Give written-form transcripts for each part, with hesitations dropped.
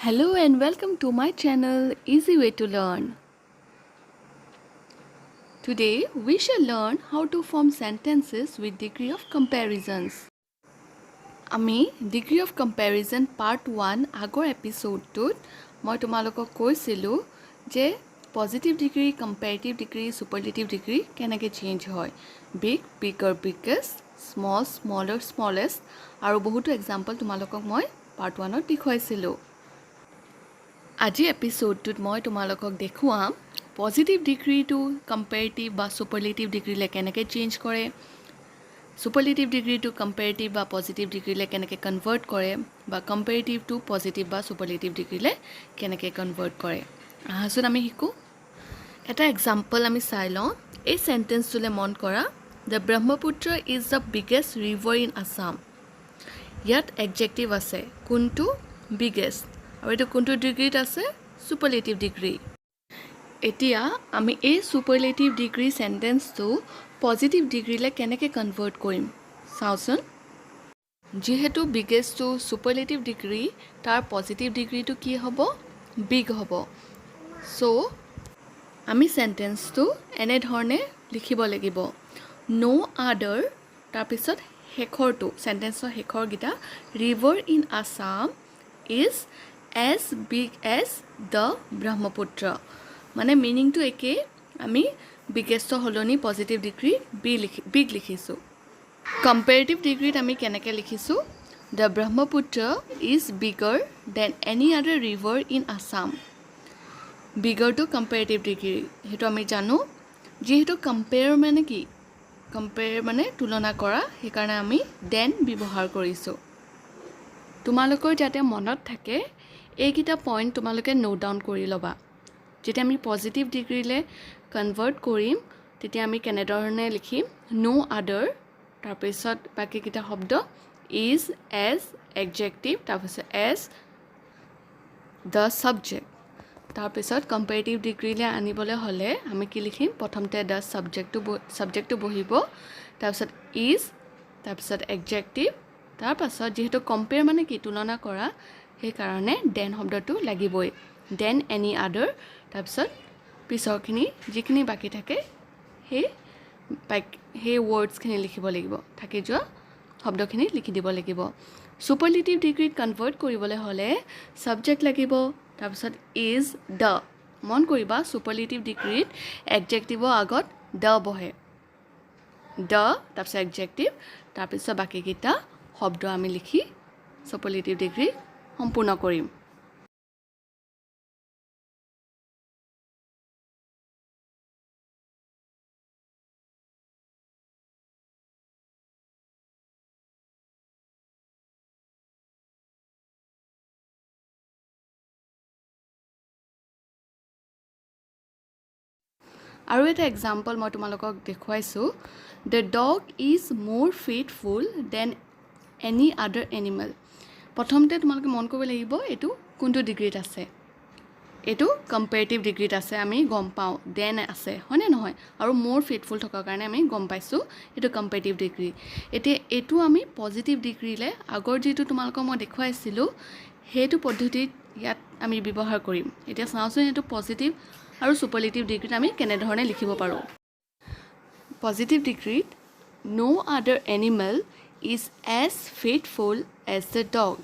Hello and welcome to my channel Easy Way to Learn. Today we shall learn how to form sentences with degree of comparisons. আমি degree of comparison part 1 আগৰ এপিসোডটোত মই তোমালোকক কৈছিলো যে positive degree, comparative degree, superlative degree কেনেকৈ change হয়। Big, bigger, biggest, small, smaller, smallest আৰু বহুতো এক্সাম্পল তোমালোকক মই part 1ত দেখুৱাইছিলোঁ। আজি এপিসোডটোত মই তোমালোকক দেখুৱাম পজিটিভ ডিগ্ৰীটো কম্পেৰেটিভ বা সুপাৰলেটিভ ডিগ্ৰীলৈ কেনেকৈ চেঞ্জ কৰে, সুপাৰলেটিভ ডিগ্ৰীটো কম্পেৰেটিভ বা পজিটিভ ডিগ্ৰীলৈ কেনেকৈ কনভাৰ্ট কৰে বা কম্পেৰেটিভ টু পজিটিভ বা সুপাৰলেটিভ ডিগ্ৰীলৈ কেনেকৈ কনভাৰ্ট কৰে। আহাচোন আমি শিকোঁ। এটা এক্সাম্পল আমি চাই লওঁ। এই চেণ্টেন্সটোলৈ মন কৰা, the Brahmaputra is the biggest river in Assam. ইয়াত এডজেক্টিভ আছে কোনটো, বিগেষ্ট, আৰু এইটো কোনটো ডিগ্ৰীত আছে, সুপাৰলেটিভ ডিগ্ৰী। এতিয়া আমি এই সুপাৰলেটিভ ডিগ্ৰী চেণ্টেন্সটো পজিটিভ ডিগ্ৰীলৈ কেনেকৈ কনভাৰ্ট কৰিম চাওঁচোন। যিহেতু বিগেষ্টটো সুপাৰলেটিভ ডিগ্ৰী, তাৰ পজিটিভ ডিগ্ৰীটো কি হ'ব, বিগ হ'ব। চ' আমি চেণ্টেন্সটো এনেধৰণে লিখিব লাগিব, ন' আদাৰ, তাৰপিছত শেষৰটো চেণ্টেন্সৰ শেষৰকেইটা, river in Assam is as big as the Brahmaputra. মানে মিনিংটো একেই, আমি বিগেষ্টৰ সলনি পজিটিভ ডিগ্ৰী বিগ লিখিছোঁ। কম্পেৰেটিভ ডিগ্ৰীত আমি কেনেকৈ লিখিছোঁ, the Brahmaputra is bigger than any other river in Assam. বিগাৰটো কম্পেৰেটিভ ডিগ্ৰী, সেইটো আমি জানো। যিহেতু কম্পেয়াৰ মানে কি, কম্পেয়াৰ মানে তুলনা কৰা, সেইকাৰণে আমি দেন ব্যৱহাৰ কৰিছোঁ। তোমালোকৰ যাতে মনত থাকে এইকেইটা পইণ্ট তোমালোকে নোট ডাউন কৰি ল'বা। যেতিয়া আমি পজিটিভ ডিগ্ৰীলৈ কনভাৰ্ট কৰিম তেতিয়া আমি কেনেধৰণে লিখিম, ন' আদাৰ, তাৰপিছত বাকীকেইটা শব্দ ইজ, এজ, এডজেক্টিভ, তাৰপিছত এজ, দ্য ছাবজেক্ট। তাৰপিছত কম্পেৰেটিভ ডিগ্ৰীলৈ আনিবলৈ হ'লে আমি কি লিখিম, প্ৰথমতে দ্য ছাবজেক্টটো বহিব, তাৰপিছত ইজ, তাৰপিছত এডজেক্টিভ, তাৰপাছত যিহেতু কম্পেয়াৰ মানে কি তুলনা কৰা, সেইকাৰণে দেন শব্দটো লাগিবই, দেন এনি আদাৰ, তাৰপিছত পিছৰখিনি যিখিনি বাকী থাকে সেই ৱৰ্ডছখিনি লিখিব লাগিব, থাকি যোৱা শব্দখিনি লিখি দিব লাগিব। সুপাৰলেটিভ ডিগ্ৰীত কনভাৰ্ট কৰিবলৈ হ'লে ছাবজেক্ট লাগিব, তাৰপিছত ইজ, দ্য। মন কৰিবা সুপাৰলেটিভ ডিগ্ৰীত এডজেক্টিভৰ আগত দ্য বহে, দ্য, তাৰপিছত এডজেক্টিভ, তাৰপিছত বাকীকেইটা শব্দ আমি লিখি সুপাৰলেটিভ ডিগ্ৰী সম্পূৰ্ণ কৰিম। আৰু এটা এক্সাম্পল মই তোমালোকক দেখুৱাইছোঁ, the dog is more faithful than any other animal. প্ৰথমতে তোমালোকে মন কৰিব লাগিব এইটো কোনটো ডিগ্ৰীত আছে, এইটো কম্পেৰেটিভ ডিগ্ৰীত আছে, আমি গম পাওঁ দেন আছে, হয়নে নহয়, আৰু মোৰ ফেইথফুল থকাৰ কাৰণে আমি গম পাইছোঁ এইটো কম্পেৰেটিভ ডিগ্ৰী। এতিয়া এইটো আমি পজিটিভ ডিগ্ৰীলৈ আগৰ যিটো তোমালোকক মই দেখুৱাইছিলোঁ সেইটো পদ্ধতিত ইয়াত আমি ব্যৱহাৰ কৰিম। এতিয়া চাওঁচোন এইটো পজিটিভ আৰু সুপাৰলেটিভ ডিগ্ৰীত আমি কেনেধৰণে লিখিব পাৰোঁ। পজিটিভ ডিগ্ৰীত no' other animal is as faithful as the dog.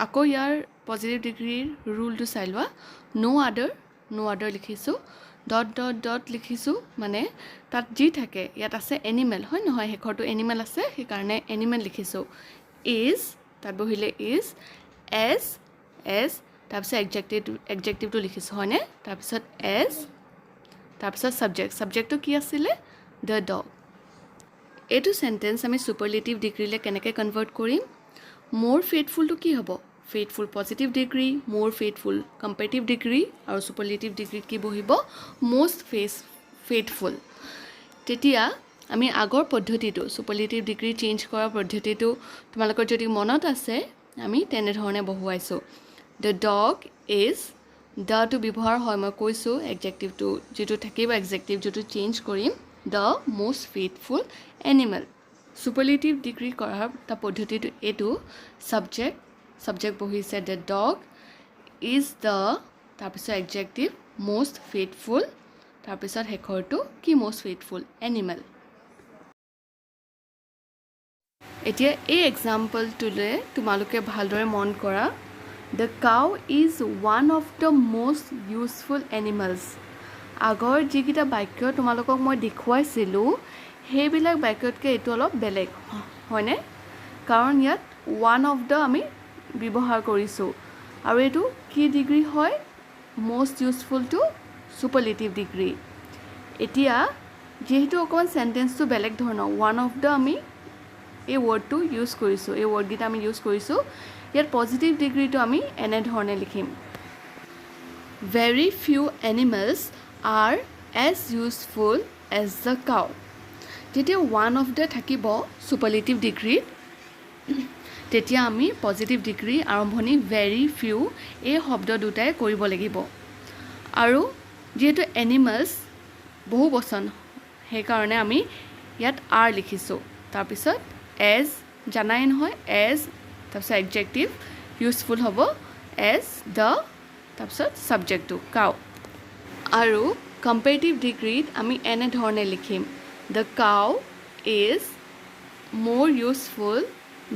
আকৌ ইয়াৰ পজিটিভ ডিগ্ৰীৰ ৰুলটো চাই লোৱা, ন' আদাৰ লিখিছোঁ, ডট ডট ডট লিখিছোঁ, মানে তাত যি থাকে ইয়াত আছে এনিমেল, হয় নহয়, শেষৰটো এনিমেল আছে সেইকাৰণে এনিমেল লিখিছোঁ। ইজ, তাত বহিলে ইজ, এজ, তাৰপিছত এডজেক্টিভটো লিখিছোঁ, হয়নে, তাৰপিছত এজ, তাৰপিছত ছাবজেক্টটো কি আছিলে, দ্য ডগ। এইটো চেণ্টেন্স আমি সুপাৰলেটিভ ডিগ্ৰীলৈ কেনেকৈ কনভাৰ্ট কৰিম, মোৰ ফেইথফুলটো কি হ'ব, ফেইথফুল পজিটিভ ডিগ্ৰী, মোৰ ফেইথফুল কম্পেৰেটিভ ডিগ্ৰী, আৰু সুপাৰলেটিভ ডিগ্ৰীত কি বহিব, মষ্ট ফেইথফুল। তেতিয়া আমি আগৰ পদ্ধতিটো সুপাৰলেটিভ ডিগ্ৰী চেঞ্জ কৰাৰ পদ্ধতিটো তোমালোকৰ যদি মনত আছে আমি তেনেধৰণে বহুৱাইছোঁ। দ্য ডগ ইজ, দ্যটো ব্যৱহাৰ হয় মই কৈছোঁ, এডজেক্টিভটো যিটো থাকিব এডজেক্টিভ যিটো চেঞ্জ কৰিম, the most faithful animal. Superlative degree কৰাৰ এটা পদ্ধতিটো এইটো, ছাবজেক্ট subject বহিছে the dog is the তাৰপিছত adjective most faithful তাৰপিছত শেষৰটো কি most faithful animal এতিয়া এই এক্সাম্পলটোলে তোমালোকে ভালদৰে মন কৰা the cow is one of the most useful animals আগৰ যিকিটা বাক্য তোমালোকক মই দেখুৱাইছিলো হেবিলাক বাক্যতকৈ এটো অলপ বেলেগ হয়নে কাৰণ ইয়াত one of the আমি ব্যৱহাৰ কৰিছো আৰু এটো কি ডিগ্ৰী হয় most useful to superlative degree এতিয়া যেহেতু অকমান সেন্টেন্সটো বেলেগ ধৰণৰ one of the আমি এই ওয়াৰ্ডটো ইউজ কৰিছো এই ওয়াৰ্ডগিটা আমি ইউজ কৰিছো ইয়াৰ পজিটিভ ডিগ্ৰীটো আমি এনে ধৰণে লিখিম very few animals are as useful as the cow যেতিয়া one of the থাকিব সুপাৰলেটিভ ডিগ্ৰী তেতিয়া আমি পজিটিভ ডিগ্ৰী আৰম্ভণি very few এই শব্দ দুটাই কৰিব লাগিব আৰু যেহেতু এনিমেলস বহু বচন সেই কাৰণে আমি ইয়াত are লিখিছো তাৰ পিছত as জানাই নহয় as তাৰপিছত adjective useful হ'ব as the তাৰপিছত subject to cow আৰু comparative degree আমি এনে ধৰণে লিখিম the cow is more useful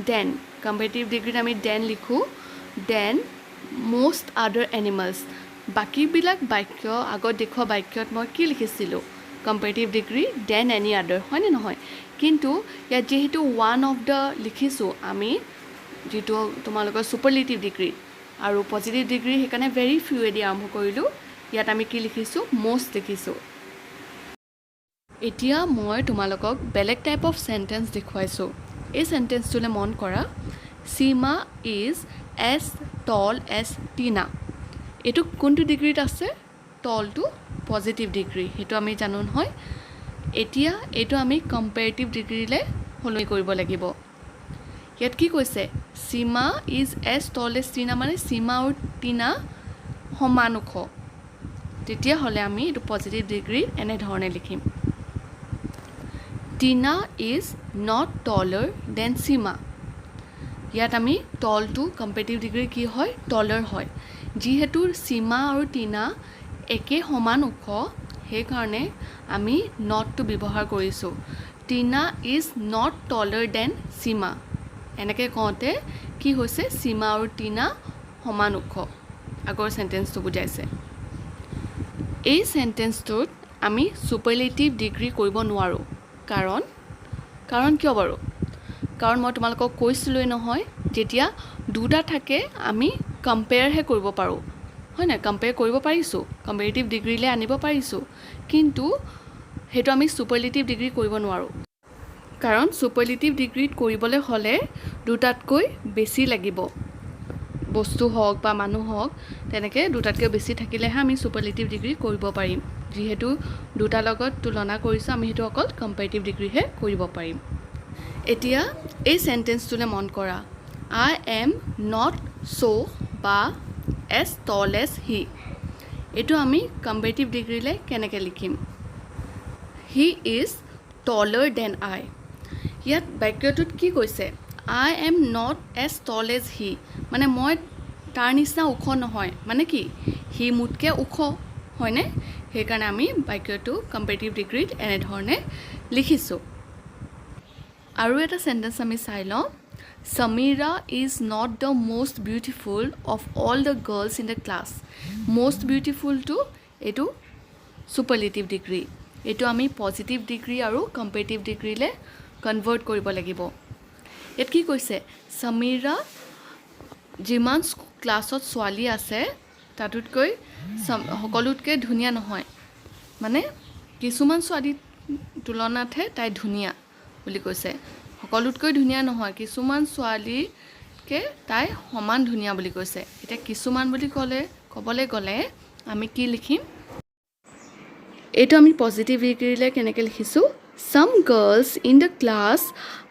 than comparative degree আমি than লিখো than most other animals বাকি বিলাক বাক্য আগত দেখুৱা বাক্যত মই কি লিখিছিলো comparative degree than any other হয়নে নহয় কিন্তু ইয়াত যেহেতু one of the লিখিছো আমি যেটো তোমালোকৰ সুপাৰলেটিভ ডিগ্ৰী আৰু পজিটিভ ডিগ্ৰী হেকানে very few এদি আৰম্ভ কৰিলো ইয়াত আমি কি লিখিছো most লিখিছো এতিয়া মই তোমালোকক বেলেগ টাইপ অফ সেন্টেন্স দেখুৱাইছো এই সেন্টেন্সটোলে মন কৰা Sima is as tall as Tina এটো কোনটো ডিগ্ৰীত আছে tall টু পজিটিভ ডিগ্ৰী হেতু আমি জানো নহয় এতিয়া এটো আমি কম্পাৰেটিভ ডিগ্ৰীলে সলনি কৰিব লাগিব ইয়াত কি কৈছে Sima is as tall as Tina মানে Sima আৰু Tina সমান ওখ তেতিয়া হলে আমি এটো পজিটিভ ডিগ্ৰী এনে ধৰণে লিখিম Tina is not taller than Sima ইয়াত আমি tall টু কম্পাৰেটিভ ডিগ্ৰী কি হয় taller হয় যিহেতু Sima আৰু Tina একে সমান ওখ সেই কাৰণে আমি not টু ব্যৱহাৰ কৰিছো Tina is not taller than Sima এনেকে কওঁতে কি হৈছে Sima আৰু Tina সমান ওখ আগৰ সেন্টেন্সটো বুজাইছে এই সেন্টেন্সটোত আমি সুপাৰলেটিভ ডিগ্ৰী কৰিব নোৱাৰো কাৰণ কিয় বাৰু কাৰণ মই তোমালোকক কৈছিলোই নহয় যেতিয়া দুটা থাকে আমি কম্পেয়াৰ হে কৰিব পাৰো হয় না কম্পেয়াৰ কৰিব পাৰিছো কম্পাৰেটিভ ডিগ্ৰীলে আনিব পাৰিছো কিন্তু হেতু আমি সুপাৰলেটিভ ডিগ্ৰী কৰিব নোৱাৰো কাৰণ সুপাৰলেটিভ ডিগ্ৰীত কৰিবলৈ হলে দুটাতকৈ বেছি লাগিব বস্তু হওক বা মানুহ হওক তেনেকে দুটাতকৈ বেছি থাকিলেহে আমি সুপাৰলেটিভ ডিগ্ৰী কৰিব পাৰিম যেহেতু দুটা লগত তুলনা কৰিছো আমি হেতু অকল কম্পাৰেটিভ ডিগ্ৰী হে কৰিব পাৰিম এতিয়া এই সেন্টেন্সটোলে মন কৰা I am not so বা as tall as he এটো আমি কম্পাৰেটিভ ডিগ্ৰীলে কেনেকৈ লিখিম he is taller than I ইয়াত বাক্যটোত কি কৈছে I am not as tall as he মানে মই তাৰ নিচিনা ওখ নহয় মানে কি he মুতকে ওখ হয়নে সেই কাৰণে আমি বাক্যটো কম্পাৰেটিভ ডিগ্ৰীত এনে ধৰণে লিখিছো আৰু এটা সেন্টেন্স আমি চাই লওঁ Samira is not the most beautiful of all the girls in the class most beautiful to etu superlative degree etu ami positive degree aru comparative degree le convert koribo lagibo et ki koise Samira jiman classot swali ase tatutকৈ hokolutke dhunia nohoy mane kisuman swali tulonathe tai dhunia বুলি কৈছে সকলোতকৈ ধুনিয়া নহয় কিছুমান ছোৱালীকে তাই সমান ধুনিয়া বুলি কৈছে এটা কিছুমান বুলি কবলে গলে আমি কি লিখিম এটো আমি পজিটিভ ডিগ্ৰীলে কেনেকৈ লিখিছো some girls in the class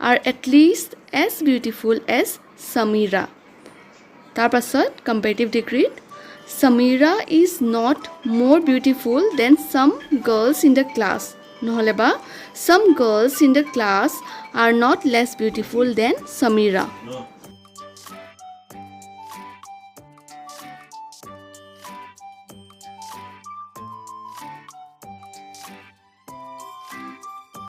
are at least as beautiful as Samira তাৰ পাছত comparative ডিগ্ৰীত Samira is not more beautiful than some girls in the class নহলে বা some girls in the class are not less beautiful than Samira